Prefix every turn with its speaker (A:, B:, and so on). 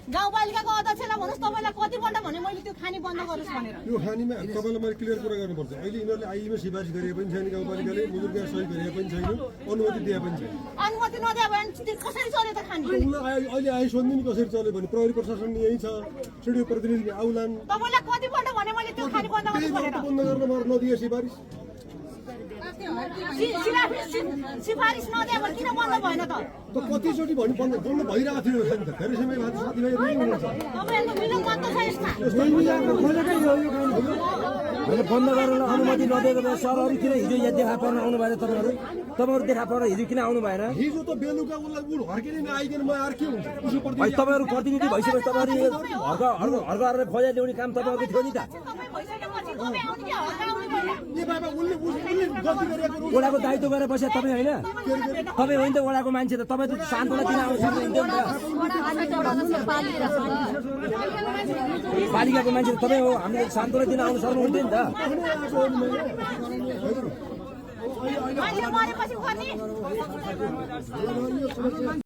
A: गाउँपालिकाको अध्यक्षलाई भन्नुहोस् तपाईँलाई कतिपल्ट भने मैले त्यो खानी बन्द गरोस् भनेर।
B: यो खानीमा तपाईँलाई मैले क्लियर कुरा गर्नुपर्छ। अहिले यिनीहरूले आइमा सिफारिस गरे पनि छैन, गाउँपालिकाले बुजुर्ग सही गरे पनि छैन, अनुमति दिए पनि छैन।
A: अनुमति नदिए भने कसरी चल्यो त खानी?
B: अहिले आइ सोध्नु नि कसरी चल्यो भने प्रहरी प्रशासन यही छ, सिडिओ प्रतिनिधि आउलान्।
A: तपाईँलाई कतिपल्ट भने मैले त्यो खानी बन्द गरोस् भनेर?
B: बन्द गर्न नदिए सिफारिस
A: सिफारिस नदिए भने किन बन्द भएन त?
B: कतिचोटि भन्नु बन्द भइरहेको थियो नि त। धेरै समय बाद साथीभाइ
A: तपाईँहरूको मिलन मत छ यसमा।
C: बन्द गरेर अनुमति नदिएको भए सरहरू किन हिजो यहाँ देखा पर्न आउनु भएन? तपाईँहरू देखा पर्न हिजो किन आउनु भएन?
B: हिजो त बेलुका उसलाई उ हर्किने नआइकन म आएर के हुन्छ? उसो
C: तपाईँहरू प्रतिनिधि भइसकेपछि तपाईँहरू हर्क गरेर फौजा ल्याउने काम तपाईँहरूको थियो नि त।
A: तपाईँ भइसकेपछि तपाईँ आउने कि हल्का आउने पहिला?
B: ए बाबा उसले गल्ती गरेको
C: ओडाको दायित्व गरेर बसेर तपाईँ होइन? तपाईँ होइन त ओडाको मान्छे त। तपाईँ त शान्तलाई किन आउनु सक्नुहुन्थ्यो नि त? पालिकाको मान्छे त तपाईँ हो। हामीले शान्तलाई किन आउनु सक्नुहुन्थ्यो नि त?
A: अहिले मरेपछि गर्ने